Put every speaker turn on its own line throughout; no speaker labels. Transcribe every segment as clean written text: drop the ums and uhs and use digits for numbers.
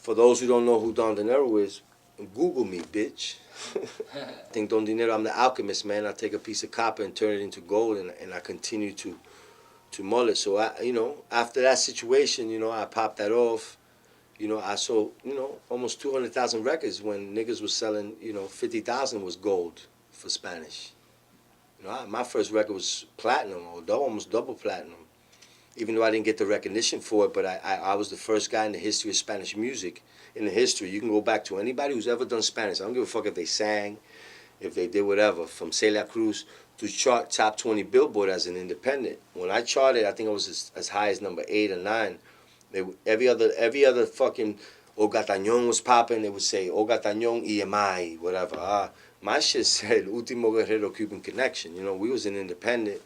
For those who don't know who Don Dinero is, Google me, bitch. I think Don Dinero, I'm the alchemist, man. I take a piece of copper and turn it into gold, and I continue to mull it. So, after that situation, I popped that off. I sold, almost 200,000 records when niggas was selling, 50,000 was gold for Spanish. My first record was platinum, or almost double platinum. Even though I didn't get the recognition for it, but I was the first guy in the history of Spanish music. In the history, you can go back to anybody who's ever done Spanish. I don't give a fuck if they sang, if they did whatever, from Celia Cruz to chart top 20 Billboard as an independent. When I charted, I think I was as high as number 8 or 9. Every other fucking O Gatañón was popping. They would say O Gatañón EMI, whatever. My shit said Último Guerrero Cuban Connection. We was an independent.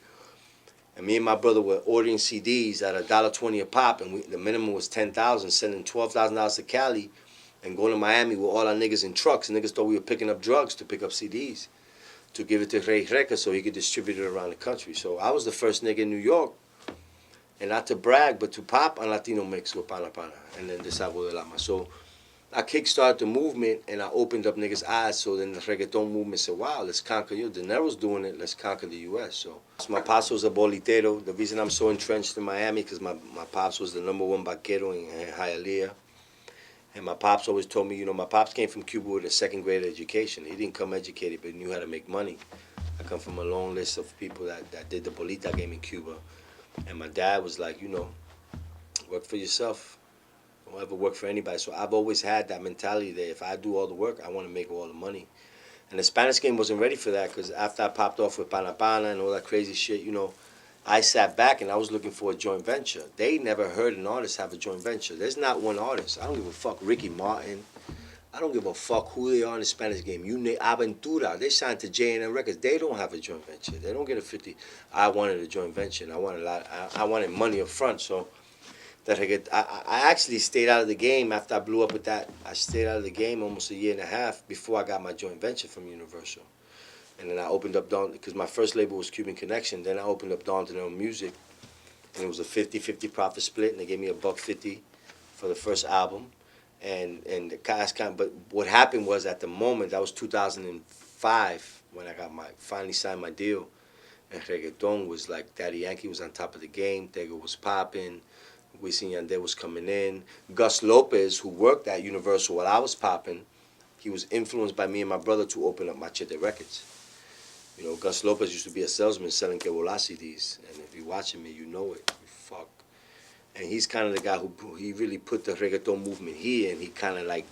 And me and my brother were ordering CDs at $1.20 a pop, and the minimum was $10,000, sending $12,000 to Cali, and going to Miami with all our niggas in trucks. Niggas thought we were picking up drugs to pick up CDs, to give it to Rey Reca so he could distribute it around the country. So I was the first nigga in New York, and not to brag, but to pop on Latino mix with Pana Pana, and then Desagüe del Alma. So I kickstarted the movement, and I opened up niggas' eyes. So then the reggaeton movement said, wow, let's conquer you. Dinero's doing it, let's conquer the U.S. So my pops was a bolitero. The reason I'm so entrenched in Miami, because my pops was the #1 vaquero in Hialeah. And my pops always told me, my pops came from Cuba with a second grade education. He didn't come educated, but he knew how to make money. I come from a long list of people that did the bolita game in Cuba. And my dad was like, work for yourself. Don't ever work for anybody. So I've always had that mentality that if I do all the work, I want to make all the money. And the Spanish game wasn't ready for that, because after I popped off with Pana Pana and all that crazy shit, I sat back and I was looking for a joint venture. They never heard an artist have a joint venture. There's not one artist. I don't give a fuck Ricky Martin. I don't give a fuck who they are in the Spanish game. Aventura, they signed to J&M Records. They don't have a joint venture. They don't get a 50. I wanted a joint venture, and I wanted money up front. So I actually stayed out of the game after I blew up with that. I stayed out of the game almost a year and a half before I got my joint venture from Universal. And then I opened up because my first label was Cuban Connection. Then I opened up Don Dinero Music, and it was a 50-50 profit split, and they gave me $1.50 for the first album. And the cash but what happened was, at the moment, that was 2005 when I finally signed my deal, and reggaeton was like, Daddy Yankee was on top of the game, Tego was popping, Wisin Yandel was coming in. Gus Lopez, who worked at Universal while I was popping, he was influenced by me and my brother to open up Machete Records. Gus Lopez used to be a salesman selling Que Volar CDs, and if you're watching me, you know it. Fuck. And he's kind of the guy who he really put the reggaeton movement here, and he kind of like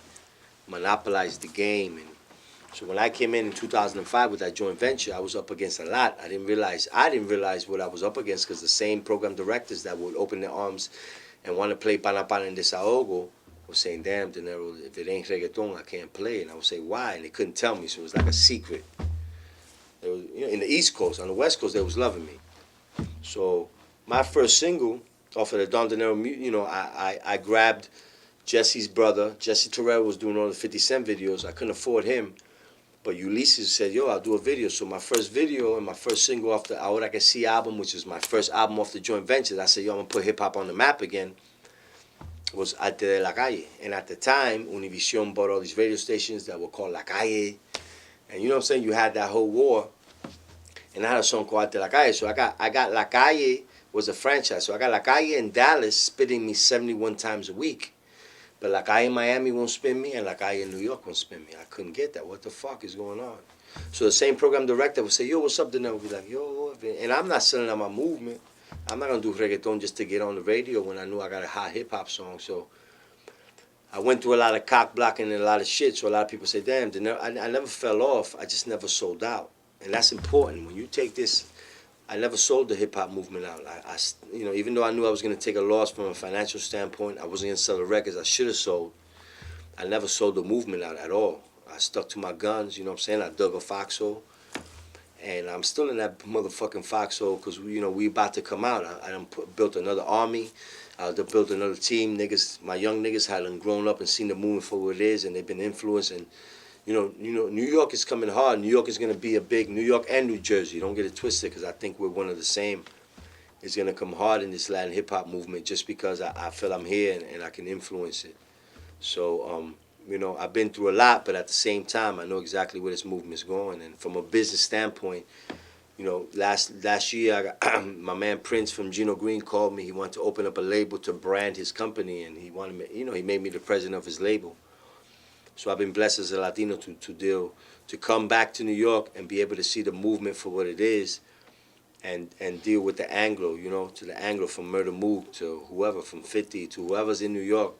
monopolized the game. And so when I came in 2005 with that joint venture, I was up against a lot. I didn't realize what I was up against, because the same program directors that would open their arms and want to play Pana Pana and Desahogo were saying, damn, Dinero, if it ain't reggaeton, I can't play. And I would say, why? And they couldn't tell me, so it was like a secret. They was, in the East Coast. On the West Coast, they was loving me. So my first single off of the Don Dinero, I grabbed Jesse's brother. Jesse Terrell was doing all the 50 Cent videos. I couldn't afford him. But Ulysses said, yo, I'll do a video. So my first video and my first single off the Ahora Que Sí album, which is my first album off the joint venture, I said, yo, I'm going to put hip-hop on the map again, was Arte de la Calle. And at the time, Univision bought all these radio stations that were called La Calle. And you know what I'm saying? You had that whole war. And I had a song called Arte de la Calle. So I got La Calle was a franchise. So I got La Calle in Dallas spitting me 71 times a week. But La Calle in Miami won't spin me, and La Calle in New York won't spin me. I couldn't get that. What the fuck is going on? So the same program director would say, yo, what's up, Dinero? Be like, yo, and I'm not selling out my movement. I'm not going to do reggaeton just to get on the radio when I knew I got a hot hip-hop song. So I went through a lot of cock blocking and a lot of shit. So a lot of people say, damn, Dinero, I never fell off. I just never sold out. And that's important. When you take this, I never sold the hip-hop movement out. Even though I knew I was going to take a loss from a financial standpoint, I wasn't going to sell the records I should have sold. I never sold the movement out at all. I stuck to my guns, you know what I'm saying? I dug a foxhole. And I'm still in that motherfucking foxhole because, we about to come out. I done built another army. I built another team. Niggas, my young niggas had grown up and seen the movement for what it is, and they've been influenced. And, New York is coming hard. New York is going to be a big, New York and New Jersey. Don't get it twisted, because I think we're one of the same. It's going to come hard in this Latin hip-hop movement just because I feel I'm here and I can influence it. So, you know, I've been through a lot, but at the same time, I know exactly where this movement's going. And from a business standpoint, you know, last year, I got, my man Prince from Gino Green called me. He wanted to open up a label to brand his company, and he wanted me, you know, he made me the president of his label. So I've been blessed as a Latino to come back to New York and be able to see the movement for what it is, and deal with the Anglo, you know, to the Anglo from Murder Mook to whoever, from 50 to whoever's in New York,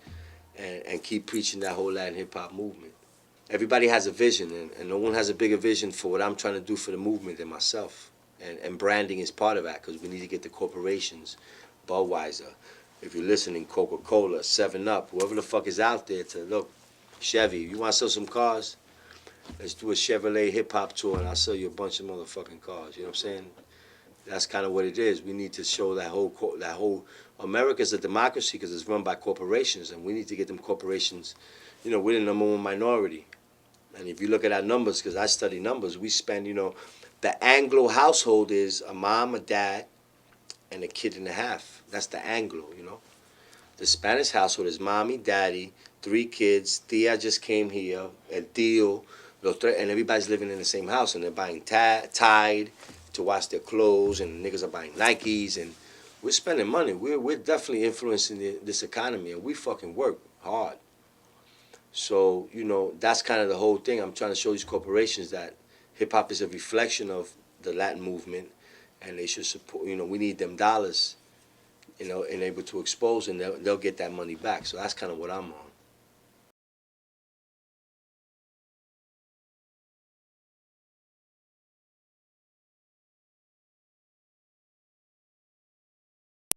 and keep preaching that whole Latin hip hop movement. Everybody has a vision, and no one has a bigger vision for what I'm trying to do for the movement than myself. And branding is part of that because we need to get the corporations, Budweiser, if you're listening, Coca-Cola, 7 Up, whoever the fuck is out there to look, Chevy, you want to sell some cars? Let's do a Chevrolet hip hop tour and I'll sell you a bunch of motherfucking cars. You know what I'm saying? That's kind of what it is. We need to show that whole America's a democracy because it's run by corporations, and we need to get them corporations. You know, we're the number one minority, and if you look at our numbers, because I study numbers, we spend, you know, the Anglo household is a mom, a dad, and a kid and a half. That's the Anglo, you know. The Spanish household is mommy, daddy, 3 kids. Tia just came here, El tío, and everybody's living in the same house, and they're buying Tide to wash their clothes, and niggas are buying Nikes, and we're spending money. We're definitely influencing this economy, and we fucking work hard. So, you know, that's kind of the whole thing. I'm trying to show these corporations that hip hop is a reflection of the Latin movement, and they should support. You know, we need them dollars, you know, and able to expose, and they'll get that money back. So that's kind of what I'm on.